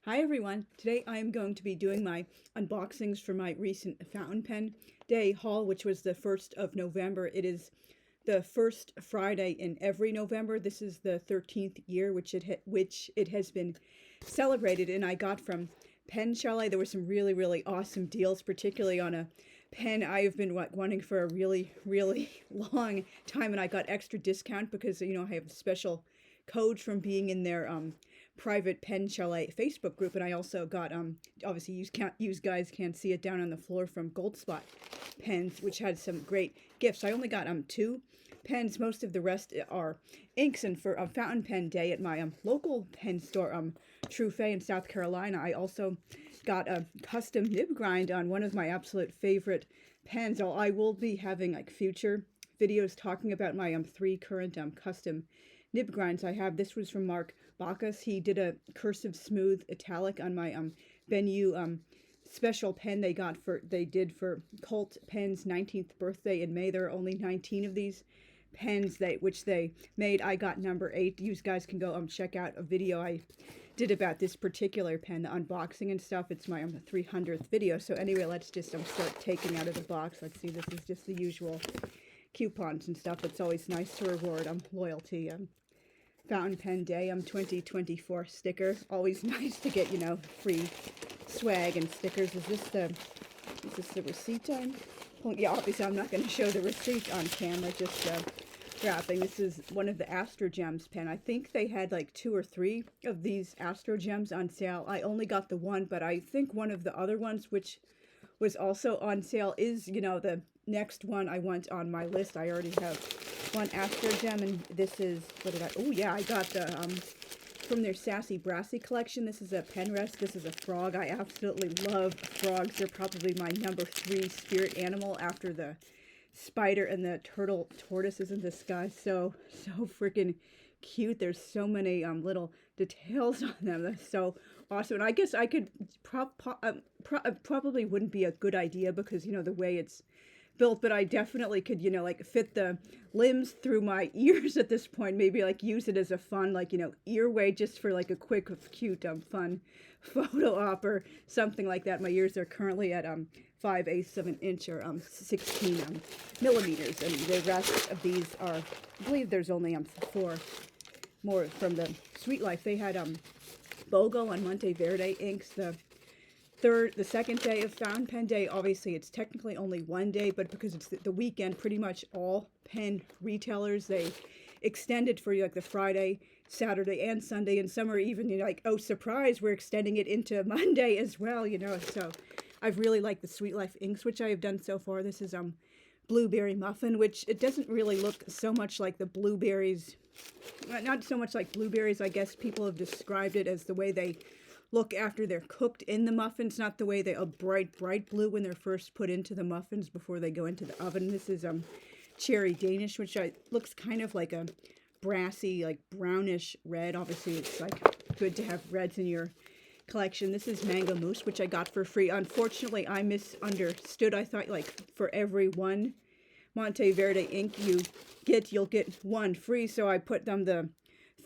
Hi everyone! Today I am going to be doing my unboxings for my recent Fountain Pen Day haul, which was the 1st of November. It is the first Friday in every November. This is the 13th year which it has been celebrated, and I got from Pen Chalet. There were some really awesome deals, particularly on a pen I have been wanting for a really long time, and I got extra discount because I have special code from being in their private Pen Chalet Facebook group, and I also got obviously you guys can't see it down on the floor from Gold Spot pens, which had some great gifts. I only got 2 pens. Most of the rest are inks, and for Fountain Pen Day at my local pen store, True in South Carolina, I also got a custom nib grind on one of my absolute favorite pens. I will be having like future videos talking about my 3 current custom nib grinds I have. This was from Mark Bacchus. He did a cursive smooth italic on my BENU special pen they did for Colt Pen's 19th birthday in May. There are only 19 of these pens which they made. I got number 8. You guys can go check out a video I did about this particular pen, the unboxing and stuff. It's my 300th video. So anyway, let's just start taking out of the box. Let's see, this is just the usual coupons and stuff. It's always nice to reward loyalty. Fountain Pen Day 2024 sticker. Always nice to get free swag and stickers. Is this the receipt on? Well, yeah, obviously I'm not going to show the receipt on camera. Just wrapping. This is one of the Astrogems pen. I think they had like 2 or 3 of these Astrogems on sale. I only got the one, but I think one of the other ones, which was also on sale, is the next one I want on my list. I already have one Astrogem, and this is, I got the from their Sassy Brassy collection. This is a pen rest. This is a frog. I absolutely love frogs. They're probably my number 3 spirit animal after the spider and the turtle tortoises in the sky. So freaking cute. There's so many little details on them. That's so awesome. And I guess I could probably wouldn't be a good idea because the way it's built, but I definitely could like fit the limbs through my ears at this point. Maybe like use it as a fun ear way, just for like a quick cute fun photo op or something like that. My ears are currently at 5/8 of an inch or 16 millimeters, and the rest of these are, I believe there's only 4 more from the Sweet Life. They had BOGO and Monteverde inks. The second day of Fountain Pen Day, obviously it's technically only one day, but because it's the weekend, pretty much all pen retailers, they extend it for like the Friday, Saturday, and Sunday, and some are even like, oh surprise, we're extending it into Monday as well, so I've really liked the Sweet Life inks, which I have done so far. This is Blueberry Muffin, which it doesn't really look so much like the blueberries, not so much like blueberries. I guess people have described it as the way they look after they're cooked in the muffins, not the way they are bright blue when they're first put into the muffins before they go into the oven. This is Cherry Danish, which looks kind of like a brassy, like brownish red. Obviously it's like good to have reds in your collection. This is Mango Mousse, which I got for free. Unfortunately, I misunderstood. I thought like for every one Monteverde ink you'll get 1 free, so I put them the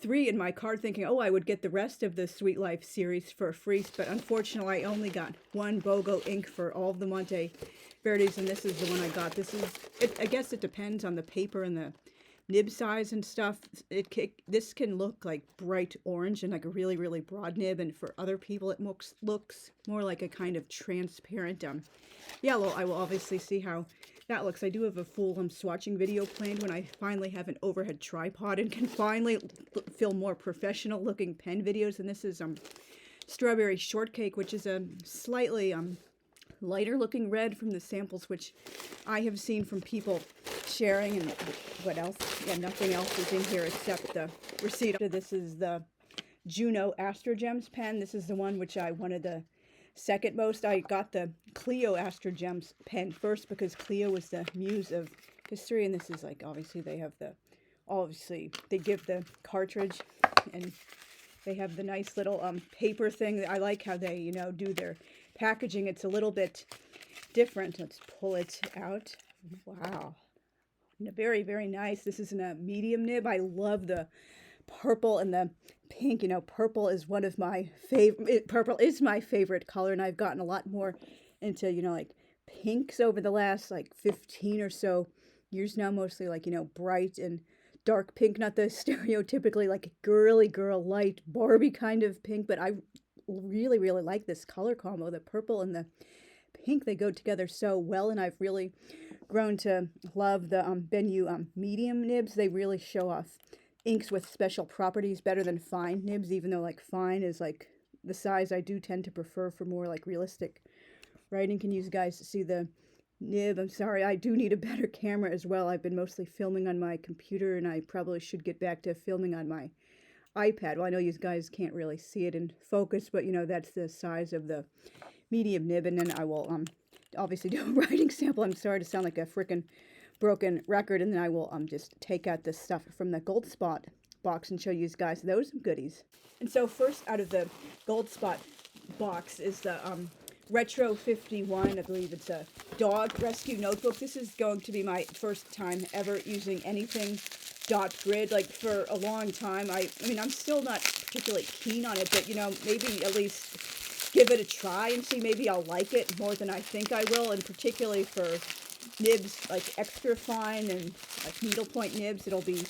3 in my card thinking, oh, I would get the rest of the Sweet Life series for free, but unfortunately I only got 1 BOGO ink for all of the Monteverdes, and this is the one I got. I guess it depends on the paper and the nib size and stuff. This can look like bright orange and like a really broad nib, and for other people it looks more like a kind of transparent yellow. I will obviously see how that looks. I do have a full swatching video planned when I finally have an overhead tripod and can finally film more professional looking pen videos. And this is Strawberry Shortcake, which is a slightly lighter looking red from the samples which I have seen from people sharing. And what else? Yeah, nothing else is in here except the receipt. This is the Juno Astrogems pen. This is the one which I wanted the second most. I got the Clio Astrogems pen first because Clio was the muse of history, and this is like, obviously they give the cartridge, and they have the nice little paper thing. I like how they do their packaging. It's a little bit different. Let's pull it out. Wow, very nice. This is in a medium nib. I love the purple and the pink. You know, purple is one of my favorite, purple is my favorite color, and I've gotten a lot more into, you know, like pinks over the last like 15 or so years now, mostly like, you know, bright and dark pink, not the stereotypically like girly girl light Barbie kind of pink, but I really, really like this color combo. The purple and the pink, they go together so well, and I've really grown to love the BENU medium nibs. They really show off inks with special properties better than fine nibs, even though like fine is like the size I do tend to prefer for more like realistic writing. Can you guys see the nib? I'm sorry, I do need a better camera as well. I've been mostly filming on my computer, and I probably should get back to filming on my iPad. Well, I know you guys can't really see it in focus, but you know, that's the size of the medium nib. And then I will obviously do a writing sample. I'm sorry to sound like a freaking broken record. And then I will just take out this stuff from the Gold Spot box and show you guys those goodies. And so first out of the Gold Spot box is the Retro 51. I believe it's a dog rescue notebook. This is going to be my first time ever using anything dot grid. Like for a long time, I mean, I'm still not particularly keen on it, but you know, maybe at least give it a try and see. Maybe I'll like it more than I think I will, and particularly for nibs like extra fine and like needlepoint nibs, it'll be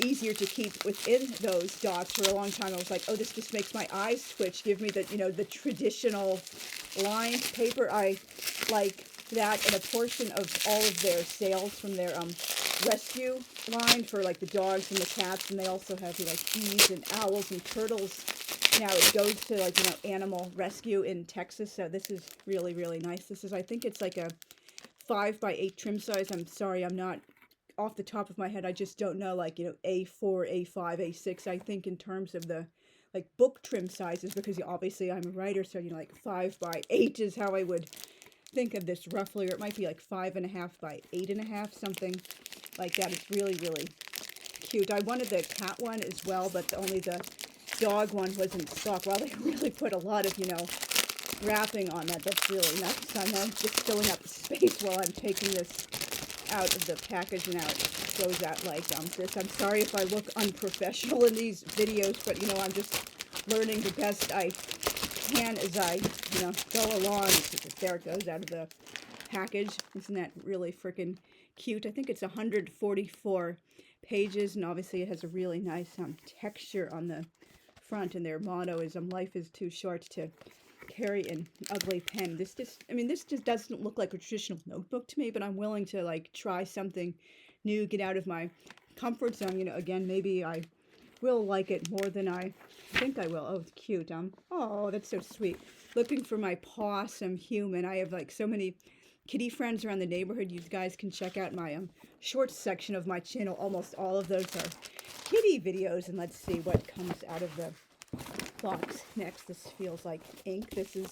easier to keep within those dots. For a long time I was like, oh, this just makes my eyes twitch. Give me the, you know, the traditional lined paper. I like that, and a portion of all of their sales from their rescue line for like the dogs and the cats, and they also have like bees and owls and turtles. Now it goes to like, you know, animal rescue in Texas, so this is really, really nice. This is, I think it's like a 5x8 trim size. I'm sorry, I'm not off the top of my head. I just don't know, like, you know, A4, A5, A6. I think in terms of the like book trim sizes, because obviously I'm a writer, so you know, like 5x8 is how I would think of this roughly, or it might be like 5.5 by 8.5, something like that. It's really, really cute. I wanted the cat one as well, but only the dog one was in stock. Well, they really put a lot of, you know, wrapping on that. That's really nice. I'm just filling up the space while I'm taking this out of the package, and now it goes out like this. I'm sorry if I look unprofessional in these videos, but you know, I'm just learning the best I can as I, you know, go along. There it goes out of the package. Isn't that really freaking cute? I think it's 144 pages, and obviously it has a really nice texture on the front, and their motto is life is too short to carry an ugly pen. This just doesn't look like a traditional notebook to me, but I'm willing to like try something new, get out of my comfort zone. You know, again, maybe I will like it more than I think I will. Oh, it's cute. Oh, that's so sweet. Looking for my possum human. I have like so many kitty friends around the neighborhood. You guys can check out my shorts section of my channel. Almost all of those are kitty videos. And let's see what comes out of the box next. This feels like ink. This is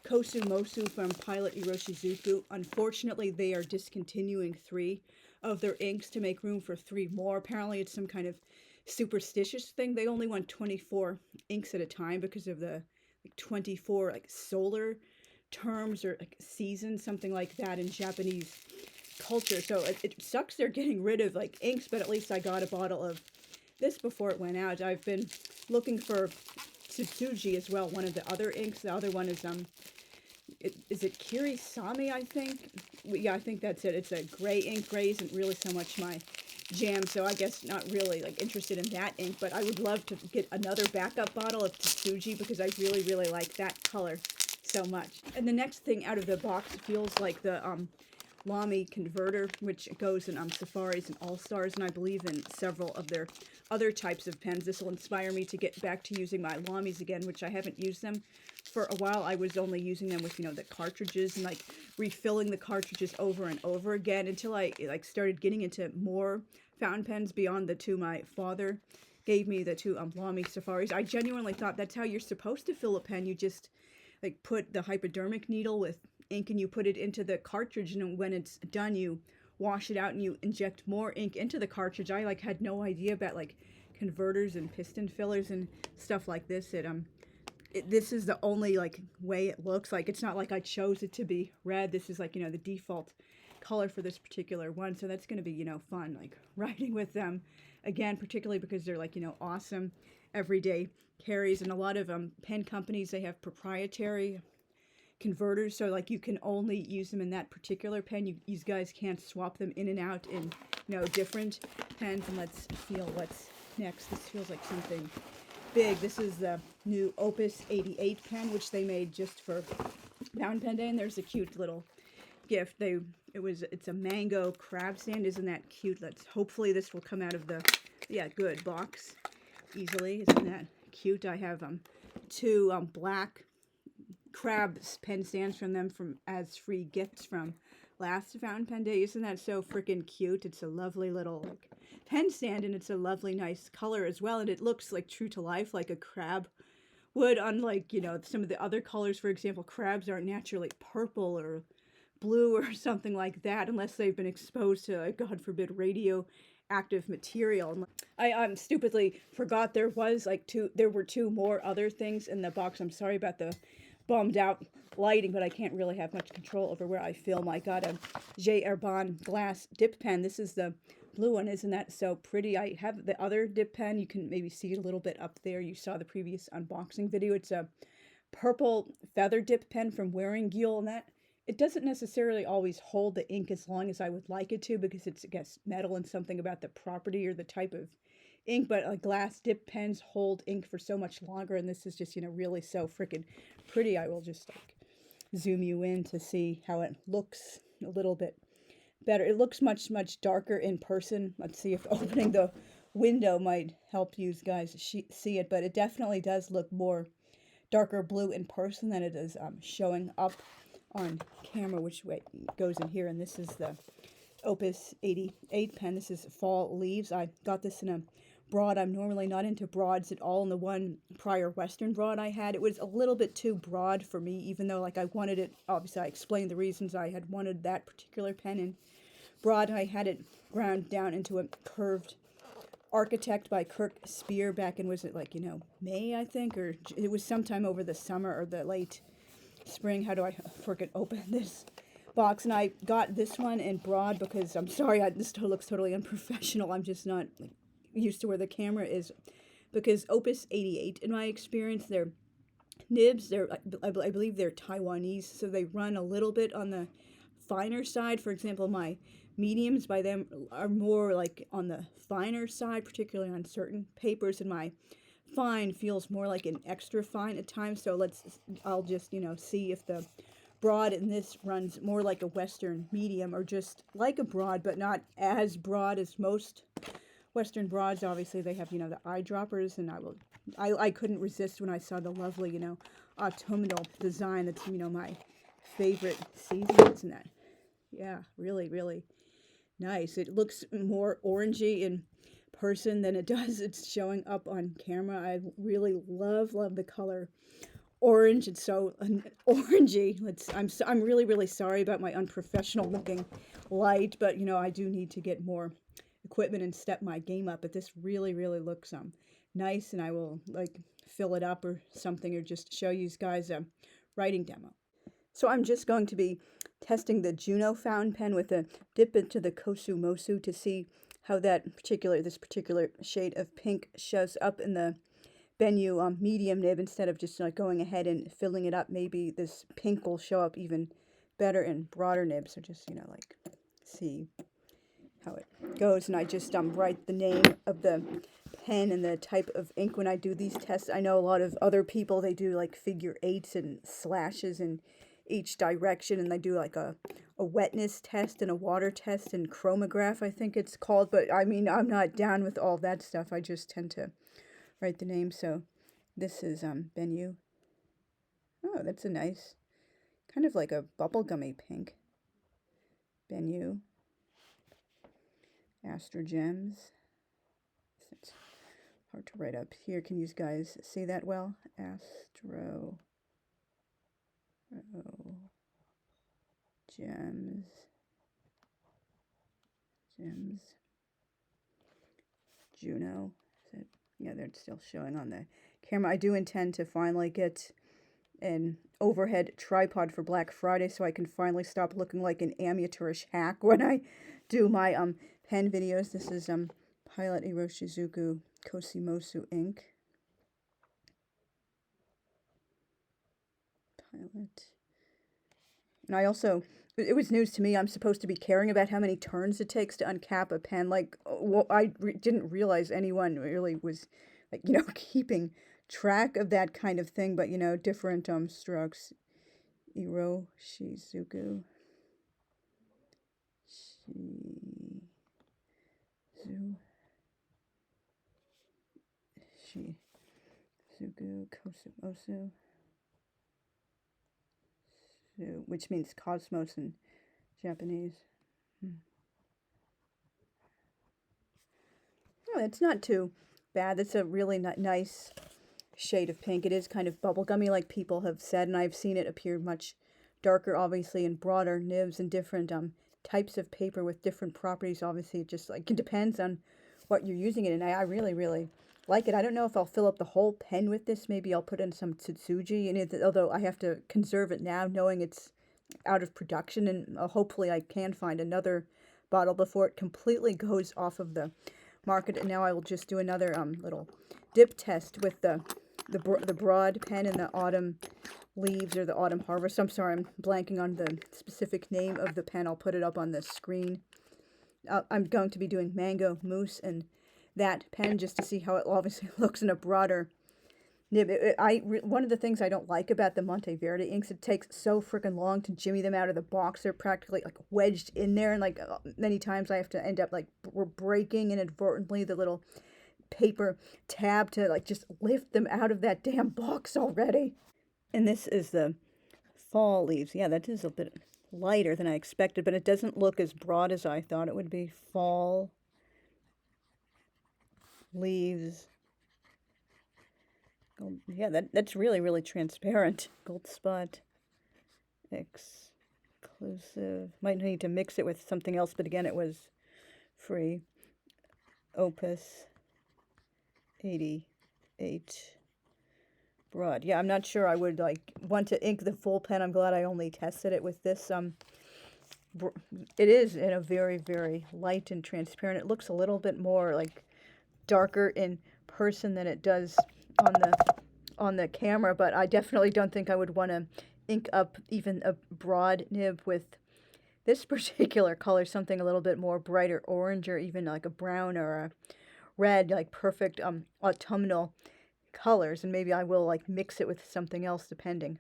Kosumosu from Pilot Kosumosu. Unfortunately, they are discontinuing 3 of their inks to make room for 3 more. Apparently, it's some kind of superstitious thing. They only want 24 inks at a time because of the like 24 like solar terms or like seasons, something like that in Japanese culture. So it sucks they're getting rid of like inks, but at least I got a bottle of this before it went out. I've been looking for Tsutsuji as well, one of the other inks. The other one is is it Kirisame, I think? Yeah, I think that's it. It's a gray ink. Gray isn't really so much my jam, so I guess not really like interested in that ink, but I would love to get another backup bottle of Tsutsuji because I really, really like that color so much. And the next thing out of the box feels like the Lamy converter, which goes in Safaris and All-Stars, and I believe in several of their other types of pens. This will inspire me to get back to using my Lamys again, which I haven't used them for a while. I was only using them with, you know, the cartridges and like refilling the cartridges over and over again until I like started getting into more fountain pens beyond the 2 my father gave me, the 2 Lamy Safaris. I genuinely thought that's how you're supposed to fill a pen. You just like put the hypodermic needle with ink and you put it into the cartridge, and when it's done you wash it out and you inject more ink into the cartridge. I like had no idea about like converters and piston fillers and stuff like this. This is the only like way it looks. Like it's not like I chose it to be red. This is like, you know, the default color for this particular one. So that's going to be, you know, fun, like writing with them again, particularly because they're like, you know, awesome everyday carries. And a lot of pen companies, they have proprietary converters, so like you can only use them in that particular pen. You guys can't swap them in and out in, you know, different pens. And let's feel what's next. This feels like something big. This is the new Opus 88 pen, which they made just for Fountainpen Day, and there's a cute little gift. It's a mango crab stand. Isn't that cute? Hopefully this will come out of the, yeah, good box easily. Isn't that cute? I have two black crabs pen stands from them as free gifts from last Fountainpen Day. Isn't that so freaking cute? It's a lovely little like pen stand, and it's a lovely nice color as well, and it looks like true to life, like a crab would, unlike, you know, some of the other colors. For example, crabs aren't naturally purple or blue or something like that unless they've been exposed to, like, God forbid, radioactive material. I stupidly forgot there were two more other things in the box. I'm sorry about the bummed out lighting, but I can't really have much control over where I film. I got a J. Herbin glass dip pen. This is the blue one. Isn't that so pretty? I have the other dip pen. You can maybe see it a little bit up there. You saw the previous unboxing video. It's a purple feather dip pen from Wearing Giel, and that it doesn't necessarily always hold the ink as long as I would like it to, because it's, I guess, metal and something about the property or the type of ink, but glass dip pens hold ink for so much longer, and this is just, you know, really so freaking pretty. I will just like zoom you in to see how it looks a little bit better. It looks much darker in person. Let's see if opening the window might help you guys see it, but it definitely does look more darker blue in person than it is showing up on camera, which way goes in here. And this is the Opus 88 pen. This is Fall Leaves. I got this in a broad. I'm normally not into broads at all, and the one prior Western broad I had, it was a little bit too broad for me, even though like I wanted it. Obviously I explained the reasons I had wanted that particular pen in broad. I had it ground down into a curved Architect by Kirk Spear back in, was it like, you know, May, I think, or it was sometime over the summer or the late spring. How do I freaking open this box? And I got this one in broad because, I'm sorry, this looks totally unprofessional. I'm just not like used to where the camera is, because Opus 88, in my experience, their nibs, I believe they're Taiwanese, so they run a little bit on the finer side. For example, my mediums by them are more like on the finer side, particularly on certain papers, and my fine feels more like an extra fine at times. So I'll just, you know, see if the broad in this runs more like a Western medium, or just like a broad, but not as broad as most Western broads. Obviously they have, you know, the eyedroppers, and I couldn't resist when I saw the lovely, you know, autumnal design. That's, you know, my favorite seasons, and that, yeah, really nice. It looks more orangey in person than it does it's showing up on camera. I really love the color orange. It's so orangey. I'm really sorry about my unprofessional looking light, but you know, I do need to get more equipment and step my game up. But this really looks nice, and I will like fill it up or something, or just show you guys a writing demo. So I'm just going to be testing the Juno fountain pen with a dip into the Kosumosu to see how this particular shade of pink shows up in the BENU medium nib, instead of just like going ahead and filling it up. Maybe this pink will show up even better in broader nibs. So just, you know, like see how it goes. And I just write the name of the pen and the type of ink when I do these tests. I know a lot of other people, they do like figure eights and slashes in each direction, and they do like a wetness test and a water test and chromograph, I think it's called. But I mean, I'm not down with all that stuff. I just tend to write the name. So this is BENU. Oh, that's a nice, kind of like a bubblegummy pink. BENU Astrogems. It's hard to write up here. Can you guys see that well? Gems. Juno. Is it? Yeah, they're still showing on the camera. I do intend to finally get an overhead tripod for Black Friday so I can finally stop looking like an amateurish hack when I do my pen videos. This is Pilot Kosumosu ink. Pilot. And I also, it was news to me, I'm supposed to be caring about how many turns it takes to uncap a pen. Like, well, didn't realize anyone really was, like, you know, keeping track of that kind of thing. But, you know, different strokes. Shizuku. Shizuku Kosumosu. Which means cosmos in Japanese. Oh, it's not too bad. It's a really nice shade of pink. It is kind of bubblegummy, like people have said, and I've seen it appear much darker, obviously, in broader nibs and different types of paper with different properties. Obviously, it just like it depends on what you're using it in. I really, really like it. I don't know if I'll fill up the whole pen with this. Maybe I'll put in some tsutsuji in it, although I have to conserve it now, knowing it's out of production, and hopefully I can find another bottle before it completely goes off of the market. And now I will just do another little dip test with the broad pen in the autumn leaves or the autumn harvest. I'm sorry, I'm blanking on the specific name of the pen. I'll put it up on the screen. I'm going to be doing mango mousse and that pen just to see how it obviously looks in a broader nib. One of the things I don't like about the Monteverde inks, it takes so freaking long to jimmy them out of the box. They're practically like wedged in there, and like many times I have to end up like breaking inadvertently the little paper tab to like just lift them out of that damn box already. And this is the fall leaves. Yeah, that is a bit lighter than I expected, but it doesn't look as broad as I thought it would be. Fall leaves. Gold, yeah, that's really, really transparent. Gold spot. Exclusive. Might need to mix it with something else, but again, it was free. Opus 88. Broad. Yeah, I'm not sure I would like want to ink the full pen. I'm glad I only tested it with this. It is in a very, very light and transparent. It looks a little bit more like darker in person than it does on the camera, but I definitely don't think I would want to ink up even a broad nib with this particular color, something a little bit more brighter orange or even like a brown or a red, like perfect autumnal colors. And maybe I will like mix it with something else depending.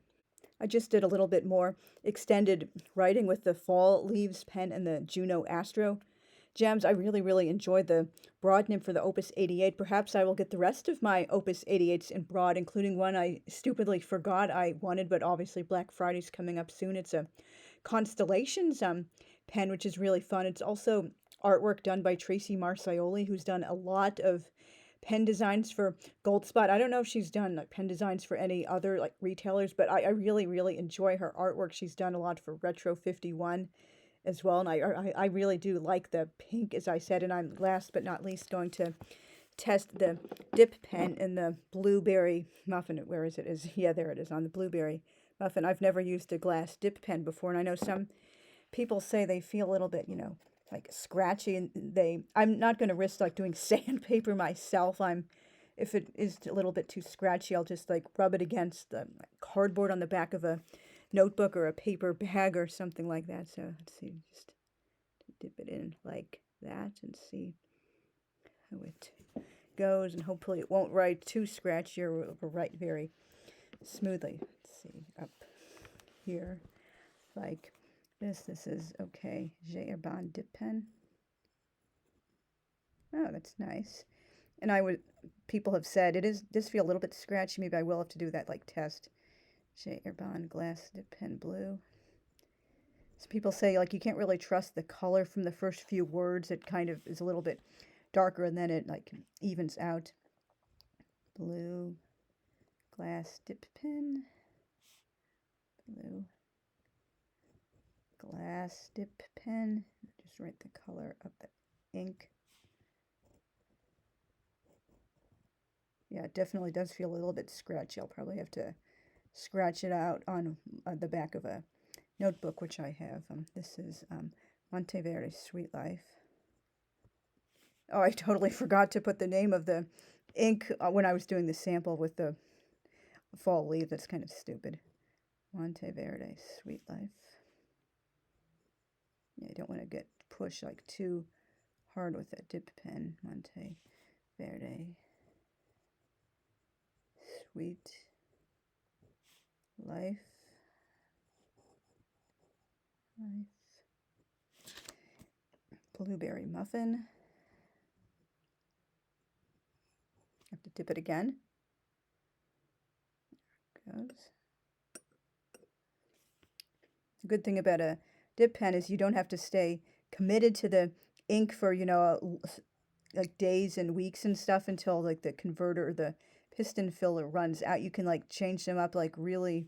I just did a little bit more extended writing with the fall leaves pen and the Juno Astrogems. I really, really enjoyed the broad nib for the Opus 88. Perhaps I will get the rest of my Opus 88s in broad, including one I stupidly forgot I wanted, but obviously Black Friday's coming up soon. It's a Constellations pen, which is really fun. It's also artwork done by Tracy Marcioli, who's done a lot of pen designs for Goldspot. I don't know if she's done like pen designs for any other like retailers, but I really, really enjoy her artwork. She's done a lot for Retro 51 as well, and I really do like the pink, as I said. And I'm last but not least going to test the dip pen in the blueberry muffin. Where is it? Yeah, there it is, on the blueberry muffin. I've never used a glass dip pen before, and I know some people say they feel a little bit, you know, like scratchy, and I'm not going to risk like doing sandpaper myself. If it is a little bit too scratchy, I'll just like rub it against the cardboard on the back of a notebook or a paper bag or something like that. So let's see, just dip it in like that and see how it goes, and hopefully it won't write too scratchy or will write very smoothly. Let's see, up here like this is okay. J'ai Urban dip pen. Oh, that's nice. And people have said does feel a little bit scratchy. Maybe I will have to do that like test. J'ai Urban glass dip pen blue. So people say like you can't really trust the color from the first few words. It kind of is a little bit darker and then it like evens out. Blue glass dip pen. Blue glass dip pen. Just write the color of the ink. Yeah, it definitely does feel a little bit scratchy. I'll probably have to scratch it out on the back of a notebook, which I have. This is Monteverde Sweet Life. Oh, I totally forgot to put the name of the ink when I was doing the sample with the fall leaf. That's kind of stupid. Monteverde Sweet Life. Yeah, you don't want to get pushed like too hard with that dip pen. Monteverde Sweet Life. Blueberry muffin. Have to dip it again. There it goes. The good thing about a dip pen is you don't have to stay committed to the ink for, you know, like days and weeks and stuff until like the converter or the piston filler runs out. You can like change them up like really,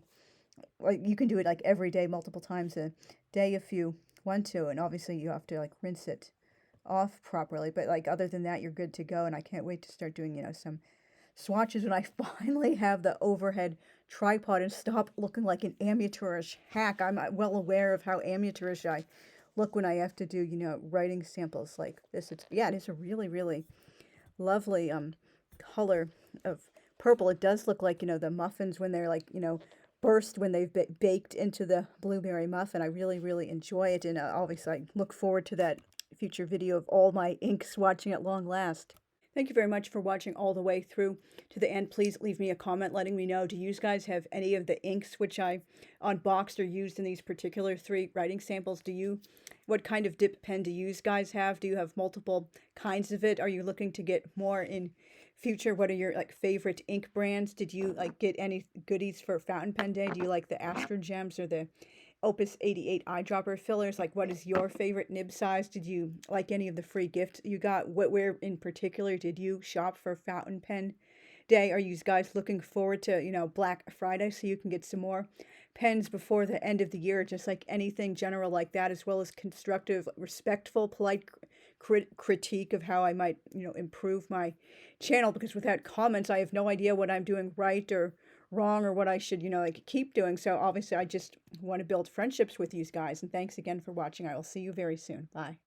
like you can do it like every day, multiple times a day if you want to, and obviously you have to like rinse it off properly, but like other than that you're good to go. And I can't wait to start doing, you know, some swatches when I finally have the overhead tripod and stop looking like an amateurish hack. I'm well aware of how amateurish I look when I have to do, you know, writing samples like this. It's, yeah, it is a really, really lovely color of purple. It does look like, you know, the muffins when they're like, you know, burst when they've baked into the blueberry muffin. I really, really enjoy it, and obviously I look forward to that future video of all my ink swatching at long last. Thank you very much for watching all the way through to the end. Please leave me a comment letting me know, do you guys have any of the inks which I unboxed or used in these particular 3 writing samples? What kind of dip pen do you guys have? Do you have multiple kinds of it? Are you looking to get more in future? What are your like favorite ink brands? Did you like get any goodies for Fountain Pen Day? Do you like the Astrogems or the Opus 88 eyedropper fillers? Like, what is your favorite nib size? Did you like any of the free gifts you got? Where in particular did you shop for Fountain Pen Day? Are you guys looking forward to, you know, Black Friday so you can get some more pens before the end of the year? Just like anything general like that, as well as constructive, respectful, polite critique of how I might, you know, improve my channel, because without comments I have no idea what I'm doing right or wrong or what I should, you know, like keep doing. So obviously I just want to build friendships with you guys, and thanks again for watching. I will see you very soon. Bye.